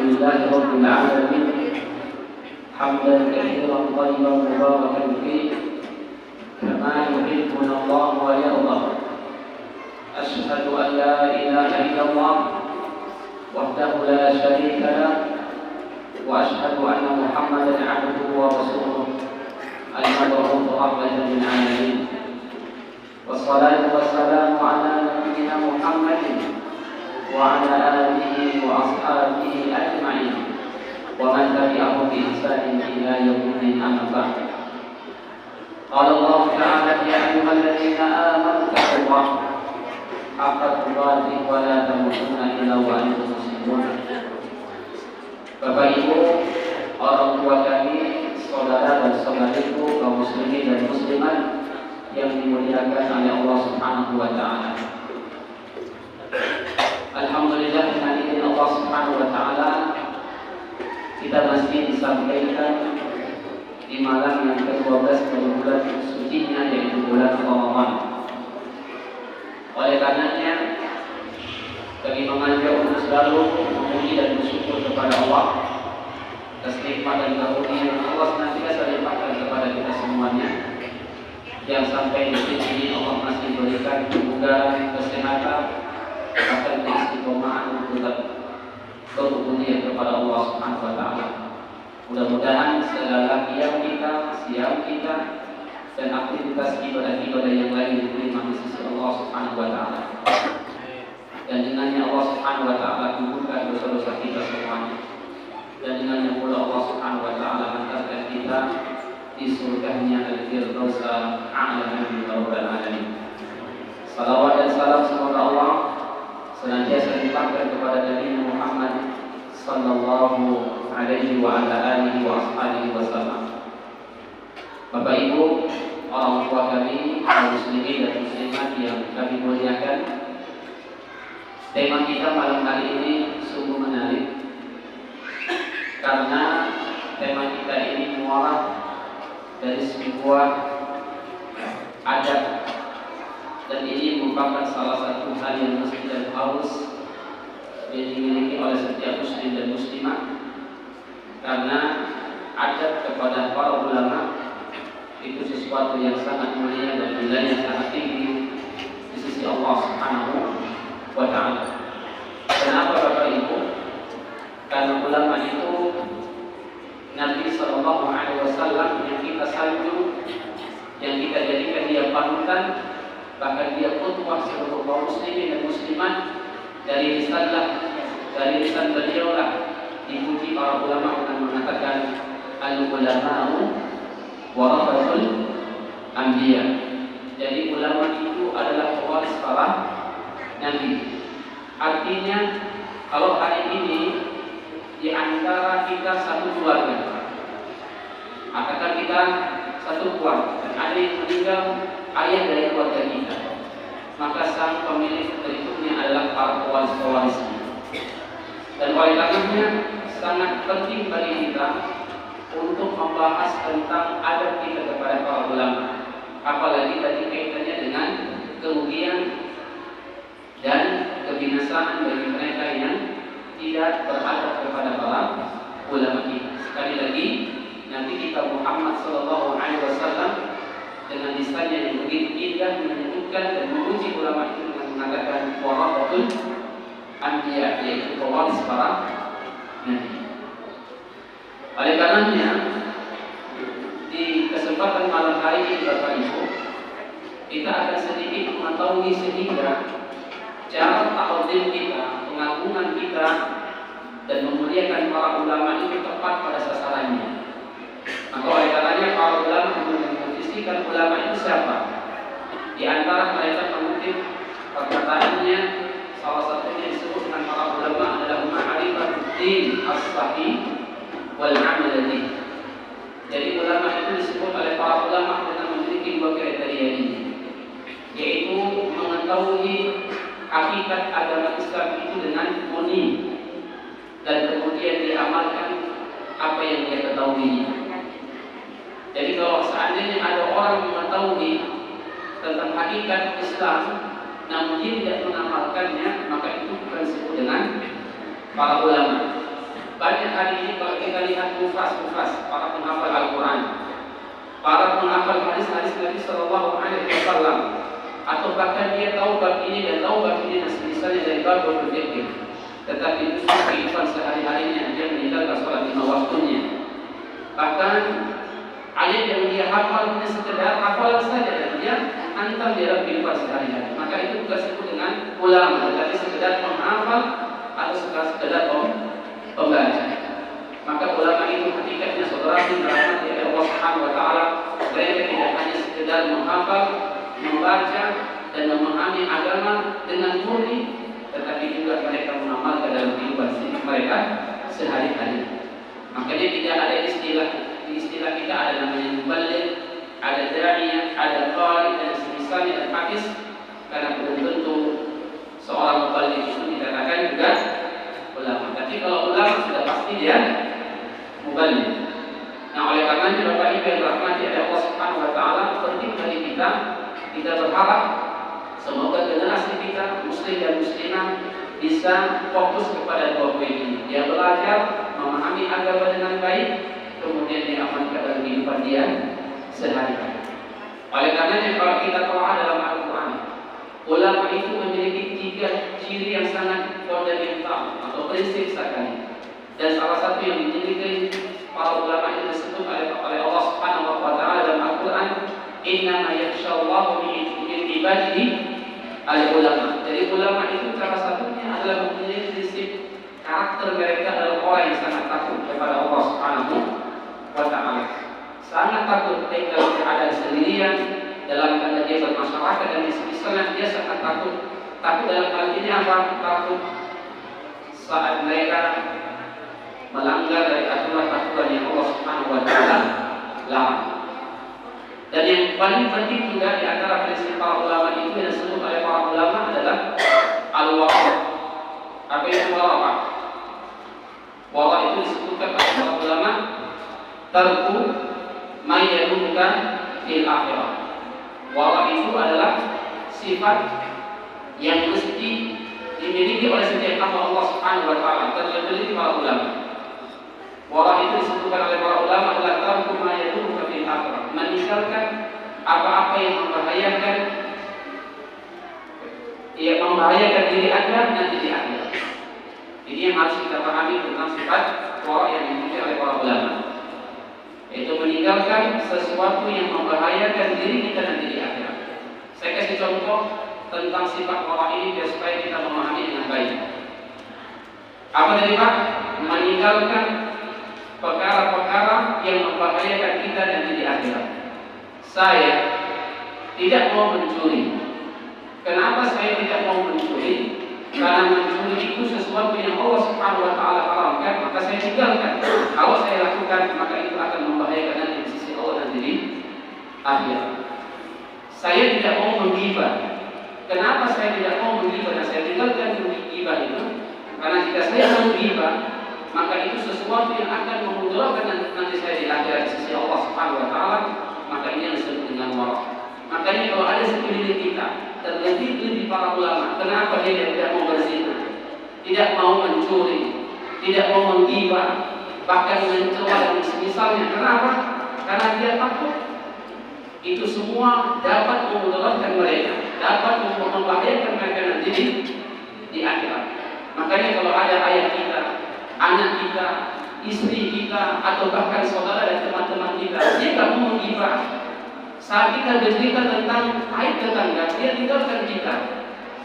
لله رب العالمين حمدا كثيرا طيبا مباركا فيه كما يحبنا الله ويرضى. أشهد أن لا إله إلا الله وحده لا شريك له وأشهد أن محمدا عبده ورسوله المبعوث رحمة للعالمين. والصلاة والسلام على نبينا محمد وعلى آله وأصحابه أجمعين ومن تبعهم بإحسان إلى يوم الدين. أما بعد، قال الله تعالى: يا أيها الذين آمنوا اتقوا الله حق تقاته ولا تموتن إلا وأنتم مسلمون. Bapak Ibu, orang tua kami, saudara dan saudariku, kaum muslimin dan muslimat yang dimuliakan oleh Allah Subhanahu wa taala. Alhamdulillah, dengan izin Allah Subhanahu wa taala kita masih disampaikan di malam yang ke-12 dari bulan sucinya, yaitu bulan Ramadan. Oleh karenanya bagi mengajak untuk selalu memuji dan bersyukur kepada Allah atas nikmat dan karunia yang Allah senantiasa limpahkan kepada kita semuanya, yang sampai di sini Allah masih berikan kebugaran, kesehatan, bahkan keistiqomahan untuk tetap berubudiah kepada Allah Subhanahu wa taala. Mudah-mudahan segala qiyam kita, siam kita, dan aktivitas ibadah-ibadah yang lain diterima di sisi Allah Subhanahu wa taala. Dan dengannya Allah Subhanahu wa taala kumpulkan dosa-dosa kita semuanya. Dan dengannya pula Allah Subhanahu wa taala hantarkan kita di surganya Al-Firdaus A'la min Rabbil Alamin. Salawat dan salam semoga Allah senantiasa dilimpahkan kepada Nabi Muhammad sallallahu alaihi wa ala alihi wa ashabihi wasallam. Bapak Ibu, orang tua kami, kaum muslimin dan muslimat yang kami muliakan, tema kita malam hari ini sungguh menarik karena tema kita ini muaraf dari sebuah adat, dan ini merupakan salah satu hal yang mesti dan harus dimiliki oleh setiap muslim dan muslimah, karena adat kepada para ulama itu sesuatu yang sangat mulia dan nilainya sangat tinggi di sisi Allah Subhanahu wa ta'ala. Kenapa Bapak Ibu? Karena ulama itu Nabi sallallahu alaihi wasallam yang kita sanjung, yang kita jadikan dia panutan, bahkan dia qudwah seluruh kaum muslimin dan muslimat. Dari lisan beliaulah dipuji para ulama dengan mengatakan al-ulama'u warathatul anbiya. Jadi ulama itu adalah pewaris para nabi. Artinya kalau hari ini di antara kita satu keluarga, katakan kita satu keluarga, ada yang meninggal ayah dari keluarga kita, maka sang pemilik berikutnya adalah para pewaris-pewarisnya. Dan oleh karenanya sangat penting bagi kita untuk membahas tentang adab kita kepada para ulama, apalagi tadi kaitannya dengan kerugian dan kebinasaan bagi mereka yang tidak beradab kepada para ulama kita. Sekali lagi, Nabi kita Muhammad sallallahu alaihi wasallam dengan lisannya yang begitu indah menyebutkan dan memuji ulama itu dengan mengatakan warathatul anbiya, yaitu pewaris para nabi. Oleh karenanya di kesempatan malam hari ini Bapak Ibu, kita akan sedikit mengetahui sehingga cara ta'zim kita, pengagungan kita dan memuliakan para ulama itu tepat pada sasarannya. Maka oleh karenanya para ulama memposisikan ulama itu siapa? Di antara mereka mengutip perkataannya, salah satunya disebut dengan para ulama adalah ma'rifatuddin as-sahih wal 'amal bih. Jadi ulama itu disebut oleh para ulama dengan memiliki dua kriteria ini, yaitu mengetahui hakikat agama Islam itu dengan murni dan kemudian diamalkan apa yang dia ketahui. Jadi kalau seandainya ada orang mengetahui tentang hakikat Islam namun dia tidak mengamalkannya, maka itu bukan disebut dengan para ulama. banyak hari ini kalau kita lihat kufas para penghafal Al-Quran, para penghafal hadis-hadis Nabi Sallallahu Alaihi Wasallam, atau bahkan dia tahu bab ini dan tahu bab ini misalnya dari bab berfikir, tetapi justru kehidupan sehari-harinya dia meninggalkan sholat 5 waktunya. Bahkan ayat yang dia hafal hanya sekedar hafalan saja dan dia hantam di dalam kehidupan sehari-hari. Maka itu bukan disebut dengan ulama, tetapi sekedar penghafal atau sekedar pembaca. Maka ulama itu hakikatnya saudara yang dirahmati oleh Allah Subhanahu wa taala, mereka tidak hanya sekedar menghafal, membaca dan memahami agama dengan murni, tetapi juga mereka mengamalkan dalam kehidupan mereka sehari-hari. Makanya tidak ada istilah kita ada namanya muballigh, ada da'iyah, ada qari dan semisalnya dan hadis, karena belum tentu seorang muballigh itu dikatakan juga ulama. Tapi kalau ulama sudah pasti dia muballigh. Nah, oleh karenanya Bapak Ibu yang dirahmati oleh Allah Subhanahu wa taala, penting bagi kita berharap semoga generasi kita muslim dan muslimah bisa fokus kepada dua poin ini. Dia belajar memahami agama dengan baik, kemudian dia amalkan dalam kehidupan dia sehari-hari. Oleh karenanya kalau kita telah dalam Al-Quran, ulama itu memiliki 3 ciri yang sangat fundamental atau prinsip sekali. Dan salah satu yang dimiliki para ulama itu disebut oleh Allah Subhanahu wa taala dalam Al-Quran, "Inna ma yakhshallahu min ibadihi al-ulama." Jadi ulama itu salah satunya adalah memiliki prinsip karakter mereka adalah orang yang sangat takut kepada Allah Subhanahu wa taala. Sangat takut ketika keadaan sendirian, dalam keadaan dia bermasyarakat dan misalnya dia sangat takut dalam hal ini apa? Takut saat mereka melanggar dari aturan-aturan yang Allah Subhanahu wa taala larang. Dan yang paling penting juga di antara prinsip para ulama itu yang disebut oleh para ulama adalah al-wara'. Apa itu wara'? Wara' itu disebutkan oleh para ulama tarku ma yaduka fil akhirah. Wara' itu adalah sifat yang mesti dimiliki oleh setiap hamba Allah Subhanahu wa taala. Terlebih para ulama. Wara' itu disebutkan oleh para ulama adalah tarku ma yaduka fil akhirah, meninggalkan apa-apa yang membahayakan diri Anda nanti di akhirat. Ini yang harus kita pahami tentang sifat wara' yang dimiliki oleh para ulama, yaitu meninggalkan sesuatu yang membahayakan diri kita nanti di akhirat. Saya kasih contoh tentang sifat wara' ini biar supaya kita memahami dengan baik. Apa tadi Pak? Meninggalkan perkara-perkara yang membahayakan kita nanti di akhirat. Saya tidak mau mencuri. Kenapa saya tidak mau mencuri? Karena mencuri itu sesuatu yang Allah Subhanahu wa taala haramkan, maka saya tinggalkan. Kalau saya lakukan, maka itu akan membahayakan nanti di sisi Allah nanti di akhirat. Saya tidak mau menggibah. Kenapa saya tidak mau menggibah dan saya tinggalkan menggibah itu? Karena jika saya menggibah, maka itu sesuatu yang akan memudaratkan nanti saya di akhirat di sisi Allah Subhanahu wa taala, maka ini yang disebut dengan wara'. Makanya kalau ada sekeliling kita, terlebih para ulama, kenapa dia tidak mau berzina, tidak mau mencuri, tidak mau menggibah, bahkan mencela dan semisalnya? Kenapa? Karena dia takut itu semua dapat memudaratkan mereka, dapat membahayakan mereka nanti di akhirat. Makanya kalau ada ayah kita, anak kita, istri kita, atau bahkan saudara dan teman-teman kita, dia tidak mau menggibah. Saat kita bercerita tentang aib tetangga, dia tinggalkan kita.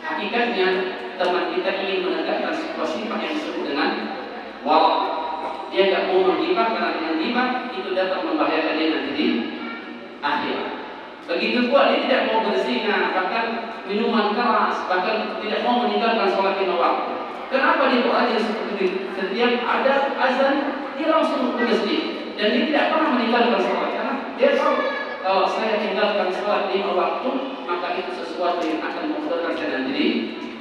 Hakikatnya teman kita ingin menegakkan sifat yang disebut dengan wara'. Dia tidak mau menggibah karena dengan gibah itu dapat membahayakan dia nanti di akhirat. Begitu pula dia tidak mau berzina, bahkan minuman keras, bahkan tidak mau meninggalkan sholat 5 waktu. Kenapa dia berada seperti itu? Setiap ada azan, dia langsung ke masjid dan dia tidak pernah meninggalkan sholat karena dia tahu kalau saya tinggalkan sholat 5 waktu, maka itu sesuatu yang akan memudaratkan saya nanti di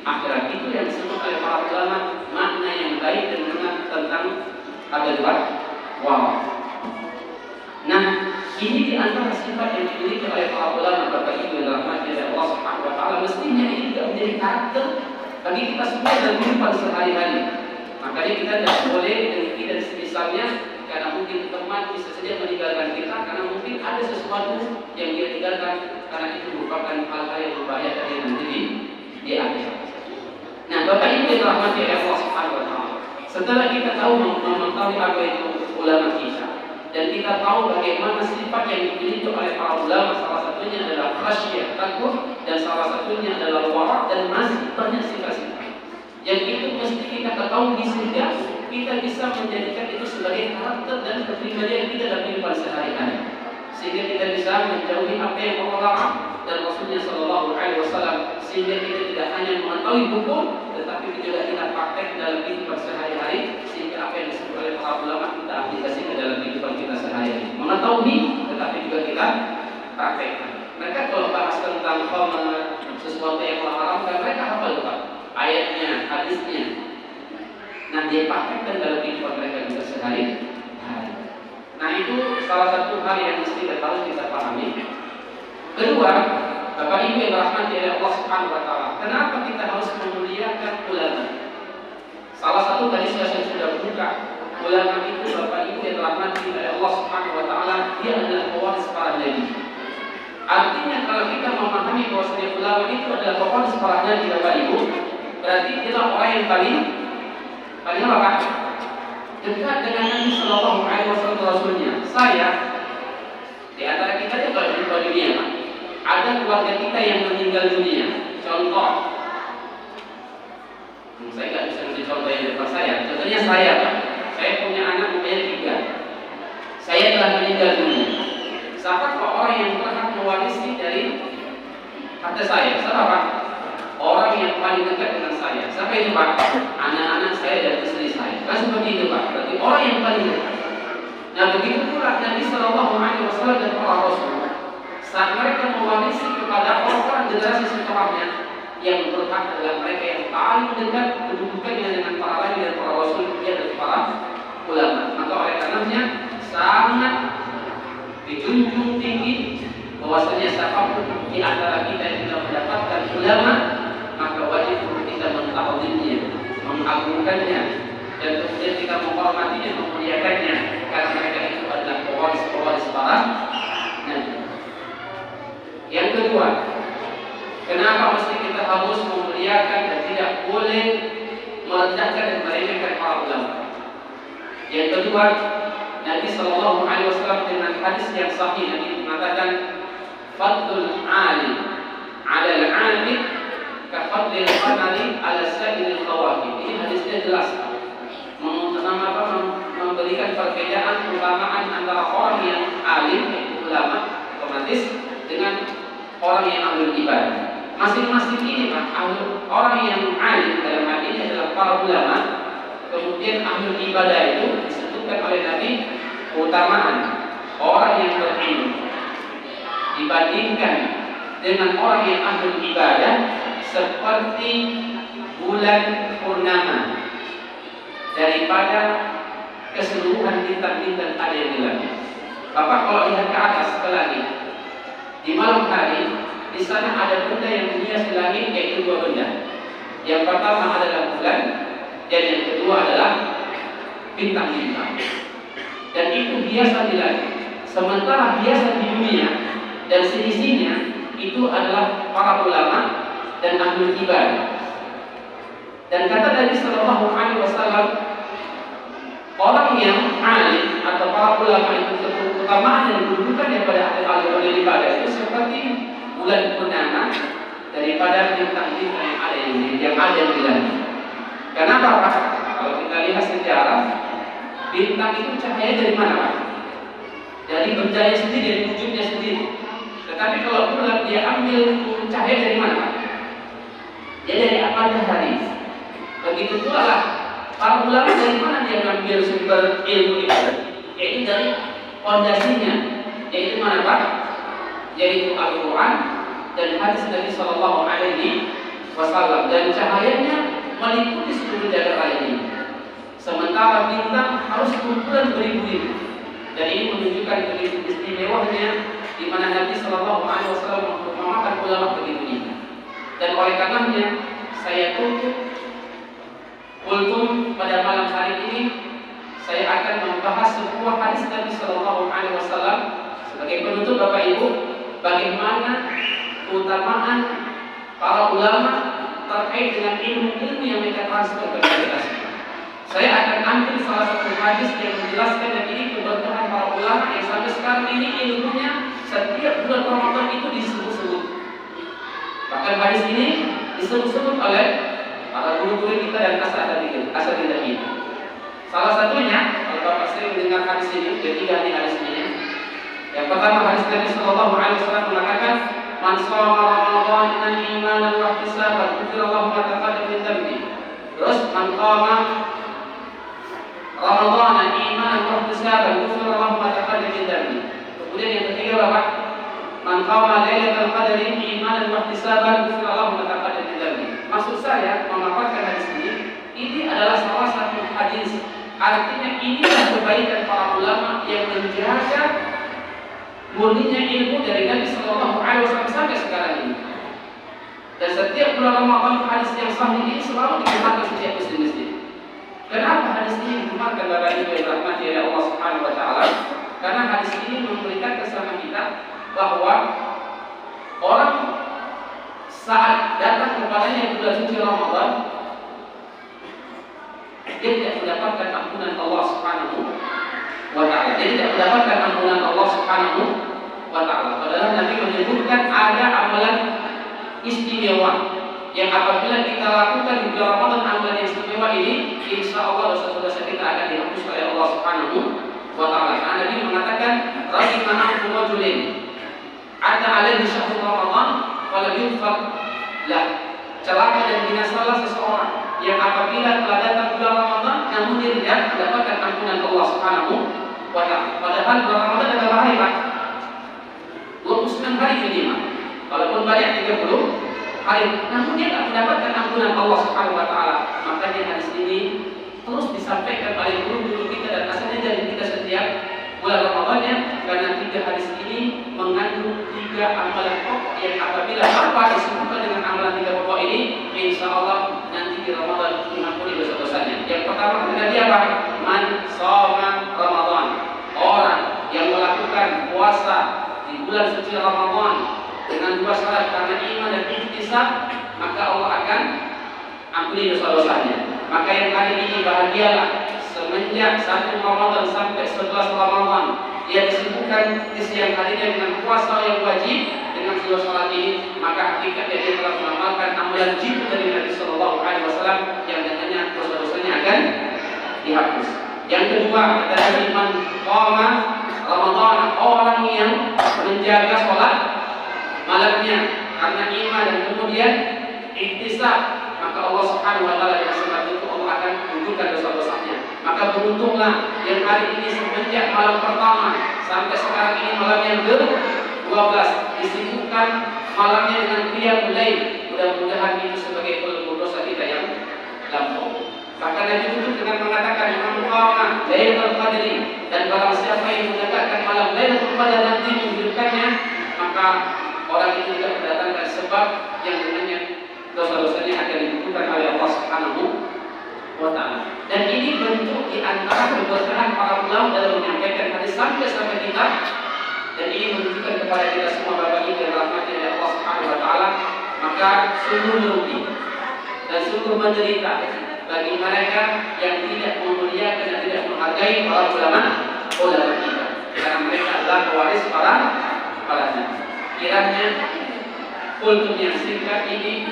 akhirat. Itu yang disebut oleh para ulama makna yang baik dan benar tentang agama wara'. Nah, ini di antara sifat yang dimiliki oleh para ulama Bapak Ibu yang dirahmati oleh Allah Subhanahu wa taala. Mestinya ini juga menjadi karakter bagi kita semua dalam kehidupan sehari-hari. Makanya kita tidak boleh dan kita misalnya karena mungkin teman bisa saja meninggalkan kita karena mungkin ada sesuatu yang dia tinggalkan karena itu merupakan hal-hal yang berbahaya dari nanti di akhirat. Nah, Bapak Ibu yang dirahmati oleh Allah Subhanahu wa taala, setelah kita tahu mengetahui apa itu ulama kita dan kita tahu bagaimana sifat yang dimiliki oleh para ulama, salah satunya adalah khasyah, takut, dan salah satunya adalah wara, dan masih banyak sifat-sifat yang itu mesti kita ketahui sehingga kita bisa menjadikan itu sebagai karakter dan kepribadian kita dalam kehidupan sehari-hari, sehingga kita bisa menjauhi apa yang Allah larang dan Rasulnya Shallallahu Alaihi Wasallam, sehingga kita tidak hanya mengetahui hukum tetapi juga kita praktek dalam kehidupan sehari-hari, sehingga apa yang disebut oleh para ulama kita aplikasikan dalam kehidupan kita sehari-hari, mengetahui tetapi juga kita praktekkan. Mereka kalau bahas tentang khamar, sesuatu yang Allah haramkan, mereka hafal Pak ayatnya, hadisnya. Nah, dia praktekkan dalam kehidupan mereka juga sehari-hari. Nah, itu salah satu hal yang mesti harus kita pahami. Kedua, Bapak Ibu yang dirahmati oleh Allah Subhanahu wa taala, kenapa kita harus memuliakan ulama? Salah satu tadi saya sudah buka, ulama itu Bapak Ibu yang dirahmati oleh Allah Subhanahu wa taala, dia adalah pewaris para nabi. Artinya kalau kita memahami bahwasanya ulama itu adalah pewaris para nabi Bapak Ibu, berarti dia orang yang paling apa? Dekat dengan Nabi Sallallahu Alaihi Wasallam Rasulnya. Saya di antara kita yang kalau di dunia, Pak, ada keluarga kita yang meninggal dunia. Contoh, saya nggak bisa kasih contoh yang depan saya. Contohnya saya, Pak. Saya punya anak umpamanya 3. Saya telah meninggal dunia. Siapa orang yang berhak mewarisi dari harta saya? Siapa, Pak? Orang yang paling dekat dengan saya. Siapa itu, Pak? Anak-anak saya dan istri saya. Kan seperti itu, Pak. Berarti orang yang paling dekat. Nah, begitu pula Nabi Sallallahu Alaihi Wasallam dan para Rasul, saat mereka mewarisi kepada orang-orang generasi setelahnya, yang berhak adalah mereka yang paling dekat kedudukannya dengan para nabi dan para Rasul, dia adalah para ulama. Maka oleh karenanya sangat dijunjung tinggi bahwasanya siapapun di antara kita yang tidak mendapatkan ulama, maka wajib untuk kita mengetahuinya, mengagungkannya, dan kemudian kita menghormatinya, memuliakannya, karena mereka itu adalah pewaris para nabi. Yang kedua, kenapa mesti kita harus memuliakan dan tidak boleh merendahkan dan meremehkan para ulama? Yang kedua, Nabi Sallallahu Alaihi Wasallam dengan hadis yang sahih Nabi mengatakan, "Fadlul alim 'ala al-'abid ka fadlil qamari 'ala sa'iril kawakib." Ini hadisnya jelas, memberikan perbedaan keutamaan antara orang yang alim, yaitu ulama, otomatis dengan orang yang ahli ibadah. Masing-masing ini, Pak, orang yang alim dalam hal ini adalah para ulama, kemudian ahli ibadah itu disebutkan oleh Nabi keutamaan orang yang berilmu dibandingkan dengan orang yang ahli ibadah seperti bulan purnama daripada keseluruhan bintang-bintang ada yang di langit. Bapak kalau lihat ke atas ke langit di malam hari, di sana ada benda yang menghias langit, yaitu 2 benda. Yang pertama adalah bulan, dan yang kedua adalah bintang-bintang. Dan itu hiasan di langit. Sementara hiasan di dunia dan seisinya itu adalah para ulama dan ahli ibadah. Dan kata Nabi Sallallahu Alaihi Wasallam, orang yang alim atau para ulama itu keutamaan dan kedudukan daripada ahli ibadah itu seperti bulan purnama daripada bintang-bintang yang ada di langit. Kenapa, Pak? Kalau kita lihat sejarah, bintang itu cahaya dari mana, Pak? Dari berjaya sendiri, dari wujudnya sendiri. Tetapi kalau bulan dia ambil cahaya dari mana, Pak? Dia dari matahari. Begitu pula lah para ulama, dari mana dia mengambil sumber ilmu itu? Yaitu dari fondasinya, yaitu mana, Pak? Yaitu Al-Quran dan hadis Nabi Sallallahu Alaihi Wasallam, dan cahayanya meliputi seluruh jagat raya ini. Sementara bintang harus kumpulan beribu-ribu, dan ini menunjukkan begitu istimewanya di mana Nabi Sallallahu Alaihi Wasallam mengutamakan ulama begitu ini. Dan oleh karenanya saya tutup kultum pada malam hari ini, saya akan membahas sebuah hadis Nabi Sallallahu Alaihi Wasallam sebagai penutup Bapak Ibu, bagaimana keutamaan para ulama terkait dengan ilmu-ilmu yang mereka transfer kepada kita. Saya akan ambil salah satu hadis yang menjelaskan dan ini keberkahan para ulama yang sampai sekarang ini ilmunya setiap bulan Ramadan itu disebut-sebut. Bahkan hadis ini disebut-sebut oleh para guru-guru kita dan asatidz kita. Salah satunya, kalau Bapak sering mendengar hadis ini, ketiga ini hadis ini. Yang pertama hadis Nabi Sallallahu Alaihi Wasallam mengatakan, "Man shoma Ramadan imanan wa ihtisaban, ghufira lahu ma taqaddama min dhanbi." Terus, "Man qama Ramadan imanan wa ihtisaban, ghufira lahu ma taqaddama min dhanbi." Kemudian yang ketiga Bapak, "Man qama lailatal qadri imanan wa ihtisaban, ghufira lahu ma taqaddama min dhanbi." Maksud saya memaparkan hadis ini adalah salah satu hadis. Artinya inilah kebaikan para ulama yang menjaga murninya ilmu dari Nabi Sallallahu Alaihi Wasallam sampai sekarang ini. Dan setiap bulan Ramadan hadis yang sahih ini selalu digemarkan setiap muslim. Kenapa hadis ini digemarkan Bapak Ibu yang dirahmati oleh Allah Subhanahu Wa Taala? Karena hadis ini memberikan kesan kita bahwa orang saat datang kepadanya bulan suci Ramadan, dia tidak mendapatkan ampunan Allah Subhanahu wa Ta'ala. Dia tidak mendapatkan ampunan Allah Subhanahu wa Ta'ala. Padahal Nabi menyebutkan ada amalan istimewa yang apabila kita lakukan di bulan Ramadan, amalan yang istimewa ini, insya Allah dosa-dosa kita akan dihapus oleh Allah Subhanahu wa Ta'ala. Karena Nabi mengatakan, "Rahimana rajulin ada alaihi syahrul Ramadan walam yufar lah." Celaka dan binasalah seseorang yang apabila telah datang bulan Ramadan namun dia tidak mendapatkan ampunan Allah Subhanahu wa Ta'ala. Padahal bulan Ramadan adalah hari Pak 29 hari minimal. Walaupun banyak 30 hari, namun dia tidak mendapatkan ampunan Allah Subhanahu wa Ta'ala. Makanya hadis ini terus disampaikan oleh guru-guru kita dan asatidz dari kita setiap bulan Ramadannya, karena 3 hadis ini mengandung 3 amalan pokok yang apabila apa disebutkan dengan amalan 3 pokok ini, insya Allah nanti di Ramadan mengampuni dosa-dosanya. Yang pertama kata dia apa? Man shoma Ramadan. Orang yang melakukan puasa di bulan suci Ramadan dengan 2 syarat, karena iman dan ihtisab, maka Allah akan ampuni dosa-dosanya. Maka yang hari ini bahagialah semenjak 1 Ramadan sampai 11 Ramadan dia disibukkan di siang harinya dengan puasa yang wajib dengan 2 syarat ini, maka hakikatnya dia telah mengamalkan amalan jitu dari Nabi Sallallahu Alaihi Wasallam yang dengannya dosa-dosanya akan dihapus. Yang kedua kata Nabi, "Man qama Ramadan," orang yang menjaga sholat malamnya karena iman dan kemudian ihtisab, maka Allah Subhanahu wa Ta'ala dengan sebab itu Allah akan menunjukkan dosa-dosanya. Maka beruntunglah yang hari ini semenjak malam pertama sampai sekarang ini malam yang ke-12 disibukkan malamnya dengan qiyamul lail. Mudah-mudahan itu sebagai pelebur dosa kita yang lampau. Bahkan Nabi tutup dengan mengatakan, "Man qama lailatul qadri," dan barang siapa yang mendekatkan malam Lailatul Qadar nanti menghidupkannya, maka orang itu juga mendatangkan sebab yang dengannya dosa-dosanya akan digugurkan oleh Allah Subhanahu wa Ta'ala. Dan ini bentuk di antara keberkahan para ulama dalam menyampaikan hadis sampai kita. Dan ini menunjukkan kepada kita semua Bapak Ibu yang dirahmati oleh Allah Subhanahu wa Ta'ala, maka sungguh merugi dan sungguh menderita bagi mereka yang tidak memuliakan dan tidak menghargai para ulama kita, karena mereka adalah pewaris para nabi. Kiranya kultum yang singkat ini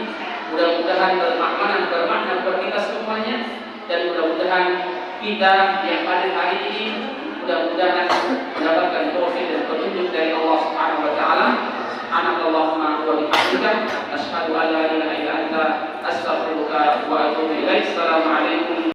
mudah-mudahan bermakna buat kita semuanya, dan mudah-mudahan kita yang pada hari ini mudah-mudahan mendapatkan taufik dan petunjuk dari Allah Subhanahu wa Ta'ala. Subhanallahumma wa bihamdika asyhadu an la ilaha illa anta astaghfiruka wa atubu ilaik. Assalamualaikum.